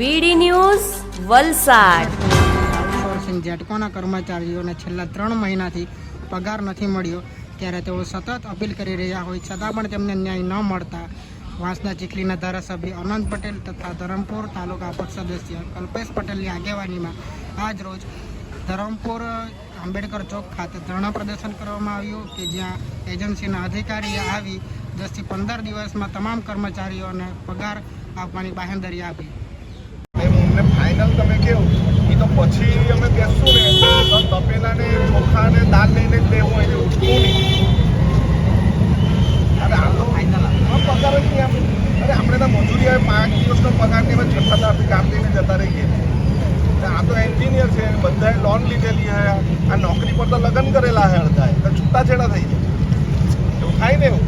વીડી news Valsad. Outsourcing જેટકોના કર્મચારીઓને છેલ્લા 3 મહિનાથી પગાર નથી મળ્યો, ત્યારે તેઓ સતત અપીલ કરી રહ્યા હોય છતાં પણ તેમને ન્યાય ન મળતા વાંસદા ચીખલીના ધારાસભ્ય અનંત પટેલ તથા ધરમપુર તાલુકા પક્ષ સદસ્ય કલ્પેશ પટેલની આગેવાનીમાં આજ રોજ ધરમપુર આંબેડકર ચોક ખાતે ધરણા પ્રદર્શન કરવામાં આવ્યું કે જ્યાં એજન્સીના અધિકારીએ આવી 10 થી 15 દિવસમાં તમામ કર્મચારીઓને પગાર આપવાની બાંહેધરી આપી. અમને ફાઇનલ તમે કહો એ તો પછી અમે બેસશું ને તો તપેલા ને ચોખા ને દાળ લઈને જ લેવું હોય ઉઠવું નહીં. અરે આ તો ફાઇનલ પગાર જ નહીં આપે. અરે આપણે તો મજૂરી આવે 5 દિવસનો પગાર ને અમે છઠ્ઠા તારથી કામ લઈને જતા રહીએ. આ તો એન્જિનિયર છે, બધાએ લોન લીધેલી છે, આ નોકરી પર તો લગ્ન કરેલા છે, અડધા તો છૂટાછેડા થઈ જાય. એવું થાય ને એવું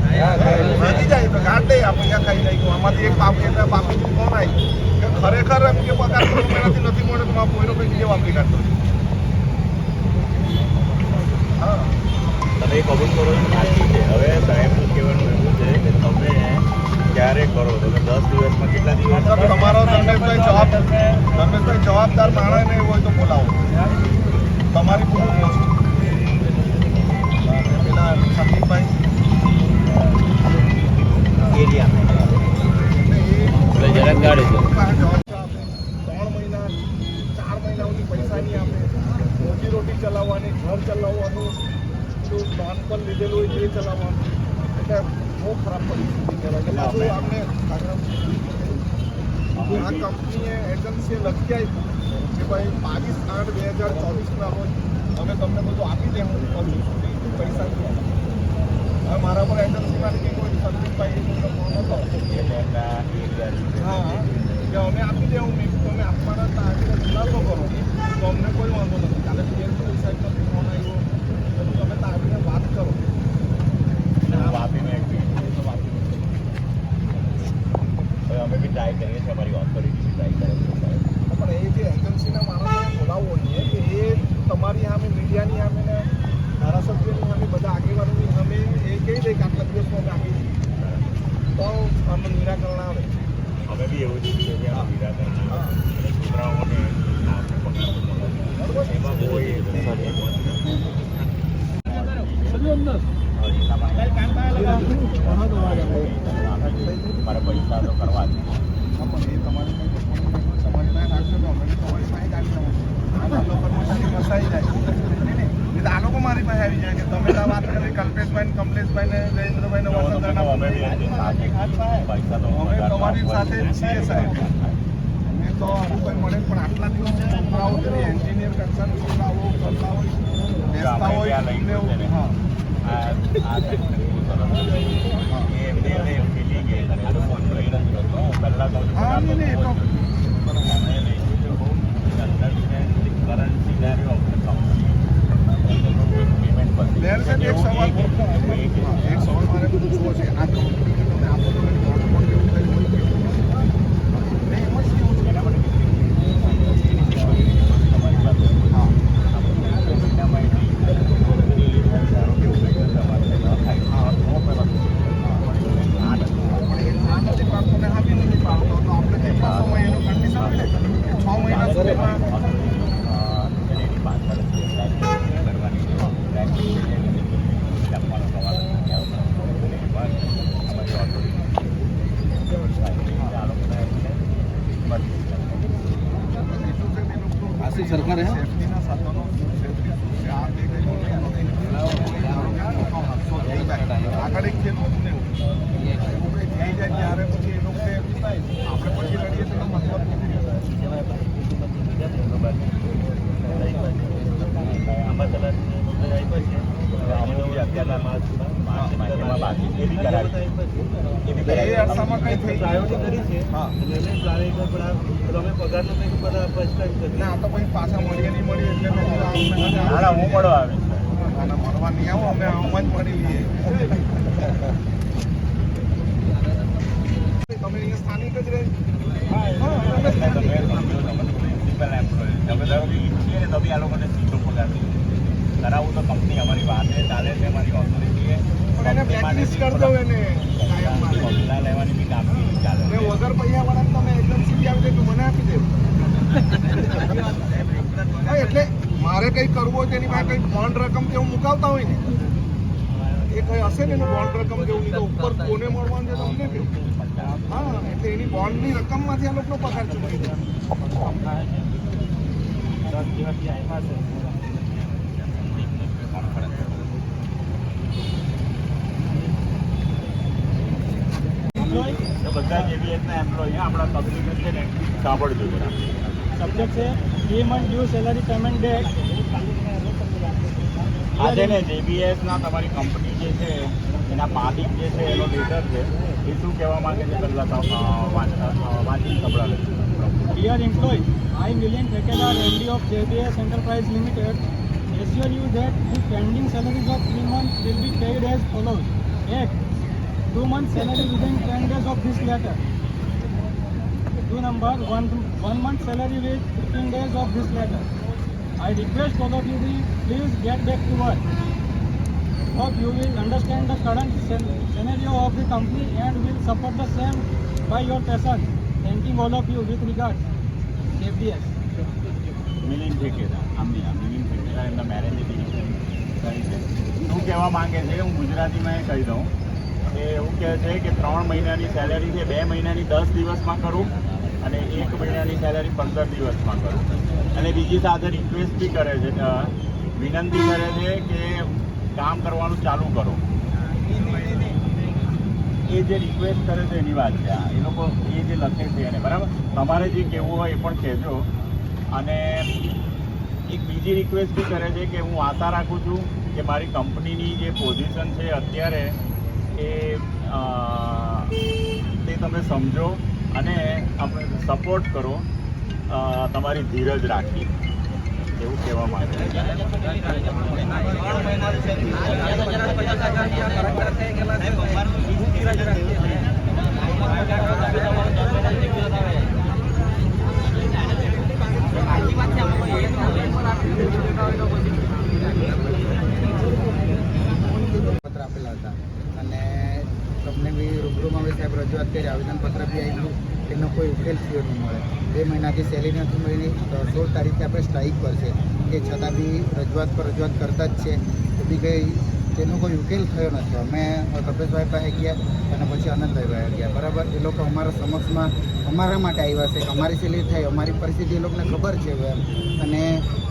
ભાગી જાય તો કાઢ દે આપણે ક્યાં ખાઈ જાય. આમાંથી એક બાપુ કોણ આવી કે ખરેખર એમ કે પગાર એનાથી નથી મળે તો કોઈનો કંઈક જે વાપરી કાઢતો. હા તમે કબૂલ કરો છો સાચી છે. હવે સાહેબનું કહેવાનું એવું છે કે તમે ક્યારે કરો તમે 10 દિવસમાં કેટલા દિવસ તમારો ધર્મેશભાઈ જવાબદાર માણસ ને એવું હોય તો બોલાવો. તમારી પૂરું વસ્તુ પેલા સંદીપભાઈ એરિયા જરાક ગાડી છે 3 મહિના 4 મહિના સુધી પૈસા નહીં આપે. રોજી ચલાવવાની, ઘર ચલાવવાનું, લોન પર લીધેલું હોય તે ચલાવવાનું. એટલે બહુ ખરાબ પરિસ્થિતિ કહેવાય. પાછું અમને આ કંપનીએ એજન્સીએ લખી આપ્યું કે ભાઈ 22/8/2024ના રોજ અમે તમને બધું આપી દે. હું કહું છું પૈસા હવે મારા પર એજન્સીમાંથી કોઈ સંદીપભાઈ ફોન હતો હા કે અમે આપી દેવું નહીં તમે આપવાના હતા આવીને ખુલાસો કરો તો અમને કોઈ વાંધો નથી. કાલે પીએમસી સાહેબનો ફોન આવ્યો તો તમે તો આવીને વાત કરો. આપીને અમે બી ટ્રાય કરીએ છીએ, અમારી ઓથોરિટી બી ટ્રાય કરે છે. પણ એ જે એજન્સીના માણસોને બોલાવવો જોઈએ કે એ તમારી સામે મીડિયાની સામે ને ધારાસભ્યોની સામે બધા આગેવાનોની સામે એ કહી દે કે આટલા દિવસમાં અમે આપી તો આનું નિરાકરણ આવે. અમે બી એવું જ છીએ કે આ નિરાકરણ છોકરાઓને એમાં કોઈ મારા પૈસા તો કરવા જ પણ એ તમારે સમજમાં રાખશો તો અમે તમારી પાસે કાઢી આ કર્મચારી ફસાઈ જાય એટલે આ લોકો મારી પાસે આવી જાય કે તમે તો વાત કરી કલ્પેશભાઈ કમલેશભાઈ ને જયેન્દ્રભાઈ ને વસંતરાના પૈસા તો અમે તમારી સાથે જ છીએ સાહેબ. અમે તો આવું કંઈ મળે પણ આટલા દિવસ છોકરાઓ કરી એન્જિનિયર કક્ષાના છોકરાઓ કરતા હોય બેસતા હોય હા એક સવાલ મારે પૂછવો છે. આ કંપની તમે આપો તો એવું કંઈ હોય સરકાર સેફ્ટીના સાધનો આગળ એક ખેત હતું ને એવું થઈ જાય ત્યારે પછી એ લોકો આપણે પછી લડીએ તો મતલબ એ અરસામાં કંઈ થઈ ગયું હા ના તો પછી પાછા મળીએ નહીં મળીએ એટલે હું મળવા આવીશ. મળવા નહીં આવો અમે આમાં જ મળી લઈએ. તમે અહીંયા સ્થાનિક જ રહે આ લોકોને સીધો પગાર કરાવું તો કંપની અમારી વાતે ચાલે છે, અમારી ઓથોરિટી એને બ્લેકલિસ્ટ કરી દો એને પગલાં લેવાની બી કામગીરી ચાલે છે. વગર પૈસા વાળા તમે એજન્સી બી આવી દે તો મને આપી દેવું. હા, એટલે મારે કંઈ કરવું હોય તેની પાસે કંઈક બોન્ડ રકમ જેવું મુકાવતા હોય ને એ કંઈ હશે ને એનું બોન્ડ રકમ જેવું નહીં તો ઉપર કોને મળવાનું છે તમને કહ્યું. હા, એટલે એની બોન્ડની રકમમાંથી આ લોકોનો પગાર ચૂકવી દે. બધા JBSના એમ્પ્લોય આપણા પબ્લિક છે ને સાંભળજો જરા. સબ્જેક્ટ છે 3 month due salary payment date. આ છે ને JBSના તમારી કંપની જે છે એના માલિક જે છે એનો લેટર છે એ શું કહેવા માંગે છે પહેલાં વાંચી સંભળાવે છે. Dear employee, I Milian Thekkedar, MD of JBS Enterprise Limited, assure you that the pending salaries of 3 months will be paid as follows. 1. 2 months salary within 10 days of this letter. 2 number 1 month salary with 15 days of this letter. I request all of you to please get back to work. Hope you will understand the current scenario of the company and will support the same by your passion. Thanking all of you with regards. JBS. Milind ઠેકેદાર Milind ઠેકેદાર એમના મેરેજની કરી છે. શું કહેવા માંગે છે હું ગુજરાતીમાં એ કહી દઉં કે એવું કહે છે કે 3 મહિનાની સેલેરી છે 2 મહિનાની 10 દિવસમાં કરું અને 1 મહિનાની સેલેરી 15 દિવસમાં કરું. અને બીજી સાથે રિક્વેસ્ટ બી કરે છે વિનંતી કરે છે કે કામ કરવાનું ચાલુ કરો. એ જે રિક્વેસ્ટ કરે છે એની વાત છે આ. એ લોકો એ જે લખે છે એને બરાબર તમારે જે કહેવું હોય એ પણ કહેજો. અને એક બીજી રિક્વેસ્ટ બી કરે છે કે હું આશા રાખું છું કે મારી કંપનીની જે પોઝિશન છે અત્યારે એ તે તમે સમજો અને આપણે સપોર્ટ કરો તમારી ધીરજ રાખી એવું કહેવા માંગે છે. પત્ર આપેલા હતા અને તમને બી રૂબરૂમાં બી સાહેબ રજૂઆત કરી આવેદનપત્ર બી આવ્યું એનો કોઈ ઉકેલ થયો નહીં મળે. 2 મહિનાથી સેલેરી નથી મળી. 16 તારીખે આપણે સ્ટ્રાઇક પર છે એ છતાં બી રજૂઆત પર રજૂઆત કરતા જ છે તો બી કંઈ તેનો કોઈ ઉકેલ થયો નથી. અમે કપેશભાઈ પાસે ગયા અને પછી આનંદભાઈ પાસે ગયા બરાબર. એ લોકો અમારા સમક્ષમાં અમારા માટે આવ્યા છે કે અમારી સેલેરી થાય અમારી પરિસ્થિતિ એ લોકોને ખબર છે એમ. અને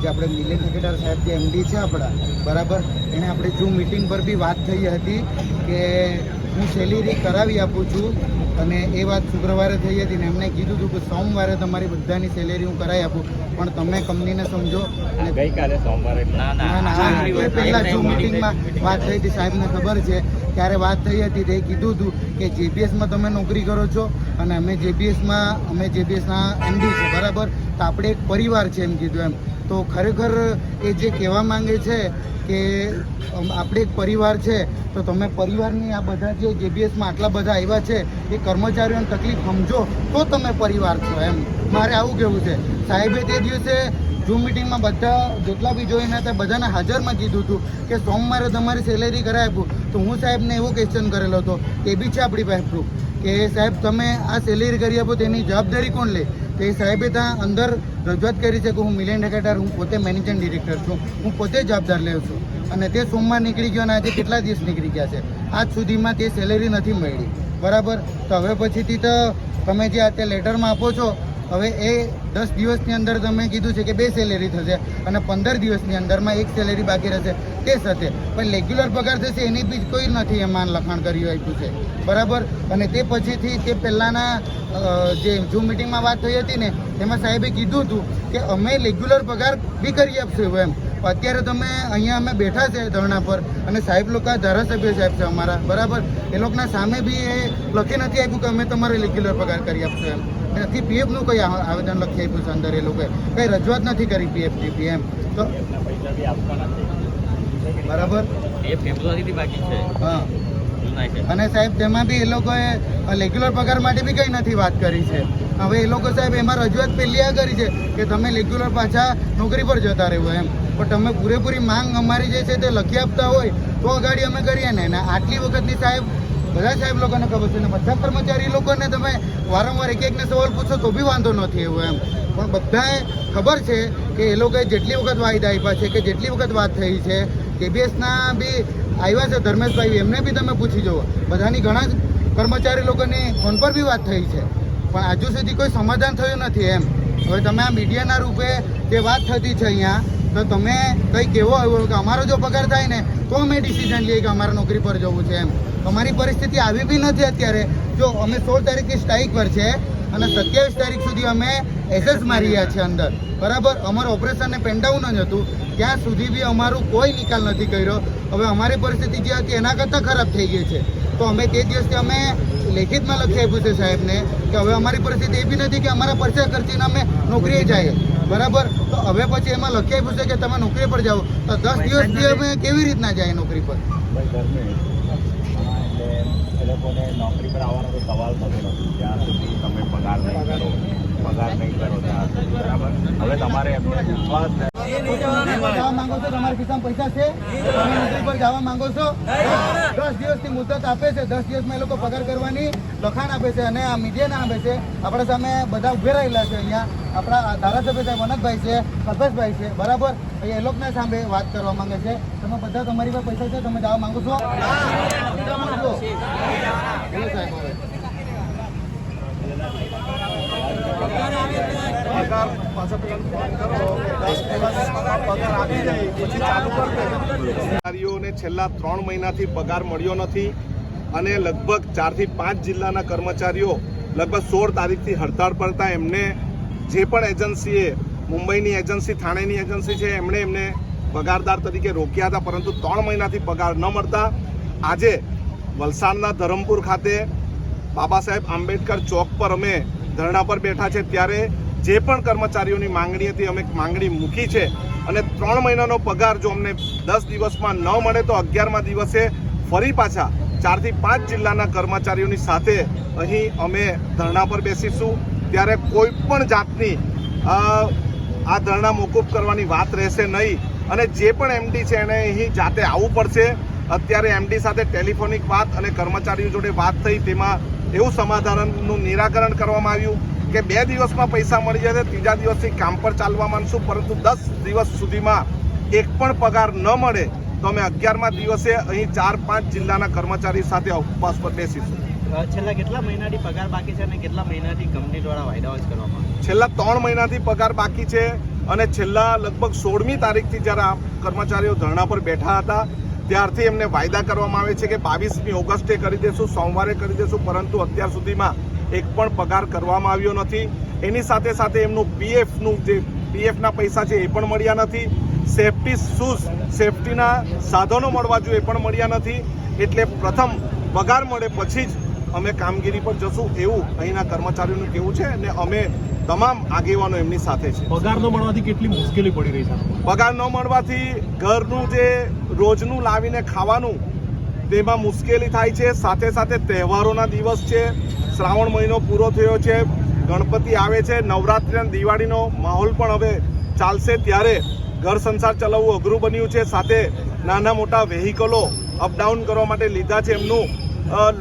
જે આપણે મિલિંદ ઠેકેદાર સાહેબ જે MD છે આપણા બરાબર એને આપણે ઝૂમ મિટિંગ પર બી વાત થઈ હતી કે હું સેલેરી કરાવી આપું છું અને એ વાત શુક્રવારે થઈ હતી ને એમને કીધું હતું કે સોમવારે તમારી બધાની સેલેરી હું કરાવી આપું પણ તમે કંપનીને સમજો. અને ગઈકાલે સોમવારે પહેલાં ઝૂમ મિટિંગમાં વાત થઈ હતી સાહેબને ખબર છે ત્યારે વાત થઈ હતી તે કીધું હતું કે JBSમાં તમે નોકરી કરો છો અને અમે JBSના MD છે બરાબર તો આપણે એક પરિવાર છે એમ કીધું એમ. તો ખરેખર એ જે કહેવા માંગે છે કે આપણે એક પરિવાર છે તો તમે પરિવારની આ બધા જે JBSમાં આટલા બધા આવ્યા છે એ કર્મચારીઓની તકલીફ સમજો તો તમે પરિવાર છો એમ મારે આવું કહેવું છે. સાહેબે તે દિવસે ઝૂમ મિટિંગમાં બધા જેટલા બી જોઈને હતા બધાના હાજરમાં કીધું હતું કે સોમવારે તમારી સેલેરી કરાવી આપું. તો હું સાહેબને એવો ક્વેશ્ચન કરેલો હતો એ બી છે આપણી પાસે પ્રૂફ કે સાહેબ તમે આ સેલેરી કરી આપો તેની જવાબદારી કોણ લે. તો એ સાહેબે ત્યાં અંદર રજૂઆત કરી છે કે હું મિલિયન ઠેકેદાર હું પોતે મેનેજિંગ ડિરેક્ટર છું હું પોતે જવાબદાર લેવું છું. અને તે સોમવાર નીકળી ગયો અને આજે કેટલા દિવસ નીકળી ગયા છે આજ સુધીમાં તે સેલેરી નથી મળી બરાબર. તો હવે પછીથી તો તમે જે આ તે લેટરમાં આપો છો હવે એ 10 દિવસની અંદર તમે કીધું છે કે 2 સેલેરી થશે અને 15 દિવસની અંદરમાં 1 સેલેરી બાકી રહેશે તે સાથે પણ રેગ્યુલર પગાર થશે એની બી કોઈ નથી એમાં લખાણ કર્યું આપ્યું છે બરાબર. અને તે પછીથી તે પહેલાંના જે ઝૂમ મિટિંગમાં વાત થઈ હતી ને તેમાં સાહેબે કીધું હતું કે અમે રેગ્યુલર પગાર બી કરી આપશું એમ. અત્યારે તમે અહીંયા અમે બેઠા છે ધરણા પર અને સાહેબ લોકો ધારાસભ્ય સાહેબ છે અમારા બરાબર એ લોકોના સામે બી એ લખી નથી આપ્યું કે અમે તમારે રેગ્યુલર પગાર કરી આપશું એમ. નથી PFનું કંઈ આવેદન લખી આપ્યું છે અંદર એ લોકોએ કંઈ રજૂઆત નથી કરી PF એમ. તો પૈસા બી આપવા નથી બરાબર એ ફેબ્રુઆરીથી બાકી છે. હા અને સાહેબ તેમાં બી એ લોકોએ રેગ્યુલર પગાર માટે બી કંઈ નથી વાત કરી છે. હવે એ લોકો સાહેબ એમાં રજૂઆત પહેલી આ કરી છે કે તમે રેગ્યુલર પાછા નોકરી પર જતા રહેવો એમ. પણ તમે પૂરેપૂરી માંગ અમારી જે છે તે લખી આપતા હોય તો અગાડી અમે કરીએ ને. આટલી વખતની સાહેબ બધા સાહેબ લોકોને ખબર છે ને બધા કર્મચારી લોકોને તમે વારંવાર એક એકને સવાલ પૂછો તો બી વાંધો નથી એવું એમ. પણ બધાએ ખબર છે કે એ લોકોએ જેટલી વખત વાયદા આપ્યા છે કે જેટલી વખત વાત થઈ છે KBSના બી આવ્યા છે ધર્મેશભાઈ, એમને બી તમે પૂછી જુઓ, બધાની ઘણા કર્મચારી લોકોની ફોન પર બી વાત થઈ છે, પણ હજુ સુધી કોઈ સમાધાન થયું નથી એમ. હવે તમે આ મીડિયાના રૂપે જે વાત થતી છે અહીંયા, તો તમે કંઈ કહેવો આવ્યો કે અમારો જો પગાર થાય ને તો અમે ડિસિઝન લઈએ કે અમારે નોકરી પર જવું છે એમ. અમારી પરિસ્થિતિ આવી બી નથી અત્યારે. જો અમે 16 તારીખથી સ્ટ્રાઇક પર છે અને 27 તારીખ સુધી અમે SS મારી રહ્યા છે અંદર, બરાબર. અમારું ઓપરેશનને પેન્ડાઉન જ હતું, ત્યાં સુધી બી અમારું કોઈ નિકાલ નથી કર્યો. હવે અમારી પરિસ્થિતિ જે હતી એના કરતાં ખરાબ થઈ ગઈ છે. તો અમે તે દિવસથી અમે લેખિતમાં લખી આપ્યું છે સાહેબને કે હવે અમારી પરિસ્થિતિ એ બી નથી કે અમારા પૈસા ખર્ચીને અમે નોકરીએ જઈએ, બરાબર. તો હવે પછી એમાં લખી આપ્યું છે કે તમે નોકરી પર જાઓ, તો 10 દિવસથી અમે કેવી રીતના જાય નોકરી પર? ભાઈ ધર્મેશ, એટલે એ લોકોને નોકરી પર આવવાનો તો સવાલ થતો નથી જ્યાં સુધી તમે પગાર નહીં કરો ત્યાં સુધી, બરાબર. હવે તમારે એમને વિશ્વાસ જવા માંગો છો? તમારા ખિસ્સામાં પૈસા છે? તમે નોકરી પર જવા માંગો છો? 10 દિવસની મુદત આપે છે, 10 દિવસમાં એ લોકો પગાર કરવાની લખાણ આપે છે અને આ મીડિયાને આપે છે. આપણા સામે બધા ઉભે રહેલા છે અહીંયા, આપણા ધારાસભ્ય સાહેબ વનકભાઈ છે, કલ્પેશભાઈ છે, બરાબર. એ લોકોના સામે વાત કરવા માંગે છે. તમે બધા તમારી પાસે પૈસા છે, તમે જવા માંગો છો? બોલો સાહેબ હવે. પગાર પાછા પેલા ફોન કરો, 10 દિવસમાં પગાર આવી જાય પછી ચાલુ કરી દે. કર્મચારીઓને છેલ્લા 3 મહિનાથી પગાર મળ્યો નથી અને લગભગ 4 થી 5 જિલ્લાના કર્મચારીઓ લગભગ 16 તારીખથી હડતાળ પર હતા. એમને જે પણ એજન્સીએ, મુંબઈની એજન્સી, થાણેની એજન્સી છે, એમને પગારદાર તરીકે રોક્યા હતા, પરંતુ 3 મહિનાથી પગાર ન મળતા આજે વલસાડના ધરમપુર ખાતે બાબા સાહેબ આંબેડકર ચોક પર અમે ધરણા પર બેઠા છે. ત્યારે જે પણ કર્મચારીઓની માંગણી હતી અમે માંગણી મૂકી છે અને 3 મહિનાનો પગાર જો અમને 10 દિવસમાં ન મળે તો 11મા દિવસે ફરી પાછા 4 થી 5 જિલ્લાના કર્મચારીઓની સાથે અહીં અમે ધરણા પર બેસીશું. ત્યારે કોઈ પણ જાતની આ ધરણા મોકૂફ કરવાની વાત રહેશે નહીં અને જે પણ MD છે એને અહીં જાતે આવવું પડશે. અત્યારે MD સાથે ટેલિફોનિક વાત અને કર્મચારીઓ જોડે વાત થઈ, તેમાં એવું સમાધાનનું નિરાકરણ કરવામાં આવ્યું કે 2 દિવસમાં પૈસા મળી જશે, 3જા દિવસથી કામ પર ચાલવા માંડશું, પરંતુ 10 દિવસ સુધીમાં એક પણ પગાર ન મળે તો અમે 11મા દિવસે અહીં 4-5 જિલ્લાના કર્મચારી સાથે ઉપવાસ પર બેસીશું. છેલ્લા કેટલા મહિનાથી પગાર બાકી છે અને કેટલા મહિનાથી કંપની દ્વારા વાયદાઓ જ કરવામાં આવે? છેલ્લા 3 મહિનાથી પગાર બાકી છે અને છેલ્લા લગભગ 16મી તારીખથી જ્યારે આ કર્મચારીઓ ધરણા પર બેઠા હતા ત્યારથી એમને વાયદા કરવામાં આવે છે કે 22મી ઓગસ્ટે કરી દેશું, સોમવારે કરી દેશું, પરંતુ અત્યાર સુધીમાં એક પણ પગાર કરવામાં આવ્યો નથી. એની સાથે સાથે એમનું PFના પૈસા છે એ પણ મળ્યા નથી. સેફટી શૂઝ, સેફટીના સાધનો મળવા જોઈએ એ પણ મળ્યા નથી. એટલે પ્રથમ પગાર મળે પછી જ અમે કામગીરી પર જશું એવું અહીંના કર્મચારીઓનું કહેવું છે અને અમે તમામ આગેવાનો એમની સાથે છે. પગાર ન મળવાથી કેટલી મુશ્કેલી પડી રહી છે? પગાર ન મળવાથી ઘરનું જે રોજનું લાવીને ખાવાનું તેમાં મુશ્કેલી થાય છે. સાથે સાથે તહેવારોના દિવસ છે, શ્રાવણ મહિનો પૂરો થયો છે, ગણપતિ આવે છે, નવરાત્રિ અને દિવાળીનો માહોલ પણ હવે ચાલશે, ત્યારે ઘર સંસાર ચલાવવું અઘરું બન્યું છે. સાથે નાના મોટા વેહિકલો અપડાઉન કરવા માટે લીધા છે, એમનું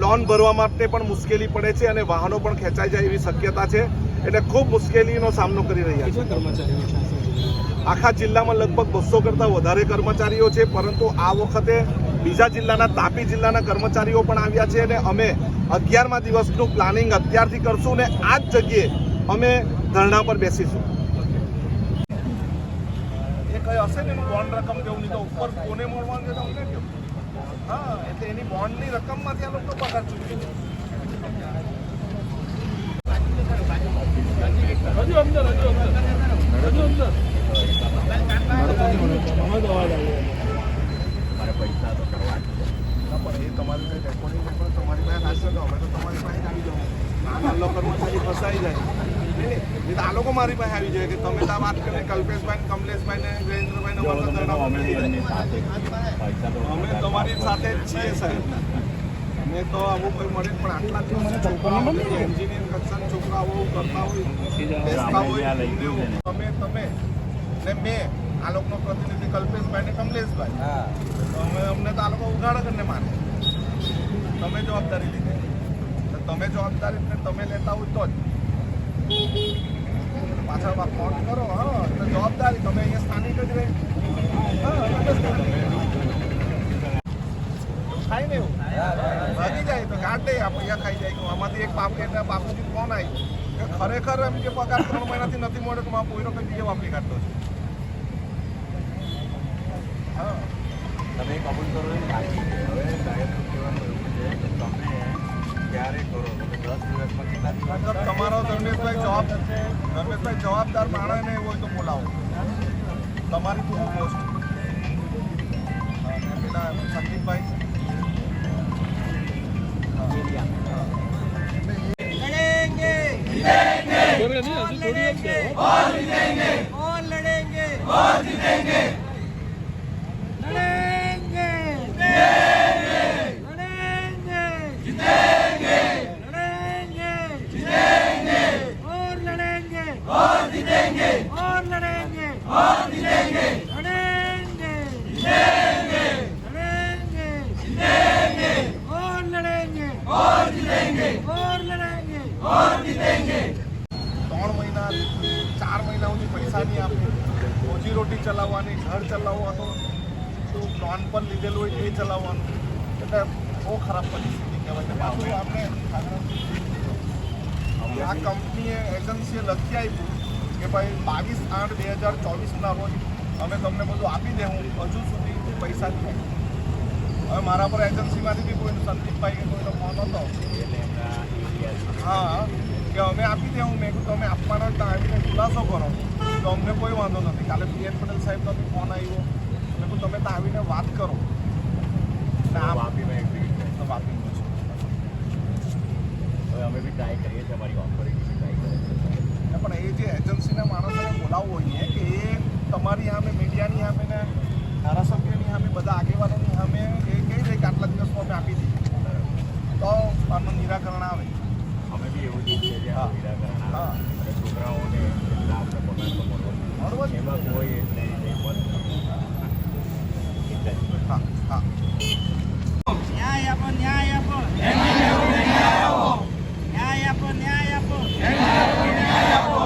લોન ભરવા માટે પણ મુશ્કેલી પડે છે અને વાહનો પણ ખેંચાઈ જાય એવી શક્યતા છે. એટલે ખૂબ મુશ્કેલીનો સામનો કરી રહ્યા છે. આખા જિલ્લામાં લગભગ 200 કરતાં વધારે કર્મચારીઓ છે, પરંતુ આ વખતે બીજા જિલ્લાના, તાપી જિલ્લાના કર્મચારીઓ પણ આવ્યા છે અને અમે 11મા દિવસનું પ્લાનિંગ અત્યારથી કરશું ને આ જ જગ્યાએ અમે ધરણા પર બેસીશું. એ કઈ હશે ને એનું બોન્ડ રકમ કેવું, નહીં તો ઉપર કોને મળવાનું છે તમને કેવું? હા, એટલે એની બોન્ડની રકમમાંથી આ લોકો પગાર ચૂકવે છે. મારે પૈસા તો કરવા જ છે. પણ એ તમારી પાસે રેકોર્ડિંગ પણ તમારી પાસે હાથ શકો, અમે તો તમારી પાસે આવી જાઉં. નાના કર્મચારી ફસાઈ જાય નહીં તો આ લોકો મારી પાસે આવી જાય કે તમે તો વાત કરીને કલ્પેશભાઈ, કમલેશભાઈ ને વિરેન્દ્રભાઈ અમે તમારી સાથે જ છીએ સાહેબ. મેં તો આવું કોઈ મળે પણ આટલા દિવસ છોકરાઓ એન્જિનિયર કક્ષાના છોકરાઓ કરતા હોય, બેસતા હોય, તમે ને મેં આ લોકોનો પ્રતિનિધિ કલ્પેશભાઈ ને કમલેશભાઈ, અમે અમને તો આ લોકો ઉઘાડા કરીને માને. તમે જવાબદારી લીધી, તો તમે જવાબદારી તમે લેતા હોય તો જ પાછળ ફોન કરો. હા, તો જવાબદારી તમે અહીંયા સ્થાનિક જ રહે. હા, થાય ને એવું ભાગી જાય તો ગાંઠ દે પૈસા ખાઈ જાય. આમાંથી એક બાપુજી ફોન આવી કે ખરેખર એમ કે પગાર 3 મહિનાથી નથી મળ્યો તો મારા પોઈનો કંઈ બીજો વાપરી કાઢતો છે. હા, તમે કબૂલ કરો એ બાકી છે. હવે સાહેબનું કહેવાનું એવું છે કે તમે ક્યારે કરો, તમે 10 દિવસમાં કેટલા દિવસ મતલબ તમારો ધર્મેશભાઈ જવાબદાર માણસ ને એવું હોય તો બોલાવો. તમારી પૂરું પોસ્ટ પેલા સંદીપભાઈ પૈસા નહીં આપે, રોજીરોટી ચલાવવાની, ઘર ચલાવવાનું, લોન પર લીધેલું હોય એ ચલાવવાનું, એટલે બહુ ખરાબ પરિસ્થિતિ કહેવાય. પાછું આપણે આ કંપનીએ એજન્સીએ લખી આપ્યું કે ભાઈ 22/8/2024 રોજ અમે તમને બધું આપી દેવું, હજુ સુધી પૈસા નહીં. હવે મારા પર એજન્સીમાંથી બી કોઈ સંદીપભાઈ કે કોઈનો ફોન હતો, હા, કે અમે આપી દેવું. મેં કીધું તમે આપવાનો તો આવીને ખુલાસો કરો તો અમને કોઈ વાંધો નથી. કાલે પીએન પટેલ સાહેબનો બી ફોન આવ્યો, મેં કીધું તમે તો આવીને વાત કરો. વાપીમાં એક્ઝિક્યુટ તો વાપી છે. હવે અમે બી ટ્રાય કરીએ છીએ, અમારી ઓથોરિટી બી ટ્રાય કરે છે. પણ એ જે એજન્સીના માણસોને બોલાવવો જોઈએ કે એ તમારી સામે, મીડિયાની સામે ને ધારાસભ્યની સામે, બધા આગેવાનોની સામે એ કહી દે કે આટલા દિવસમાં અમે આપી દઈએ તો આનું નિરાકરણ આવે. અમે બી એવું જ ઈચ્છીએ છીએ આ નિરાકરણ આવે. હા. અને છોકરાઓને લાભનો પગાર તો મળવો બરોબર છે. એમાં કોઈ એટલે હા, હા. ન્યાય આપો, ન્યાય આપો, ન્યાય આપો, ન્યાય આપો, ન્યાય આપો, ન્યાય આપો,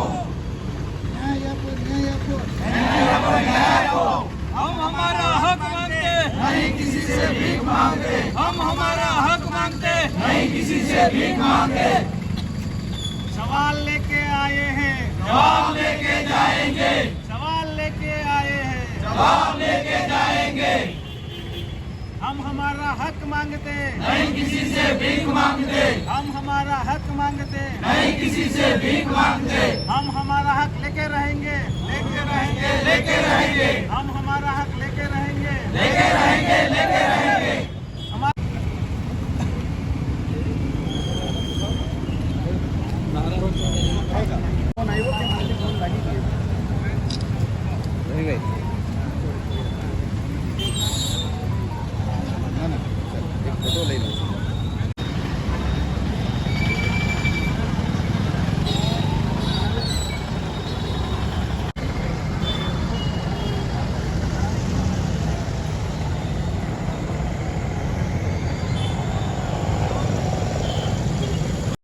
ન્યાય આપો, ન્યાય આપો, न्याय आपो, न्याय आपो। हम हमारा हक मांगते नहीं किसी से भीख मांगते, हम हमारा हक मांगते नहीं किसी से भीख मांगते। सवाल लेके आए हैं, जवाब लेके जाएंगे, सवाल लेके आए हैं, जवाब लेके जाएंगे। हम हमारा हक मांगते नहीं किसी से भीख मांगते, हम हमारा हक मांगते नहीं किसी से भीख मांगते। हम हमारा हक लेके रहेंगे, लेके रहेंगे, लेके रहेंगे। हम हमारा हक लेके रहेंगे, लेके रहेंगे, लेके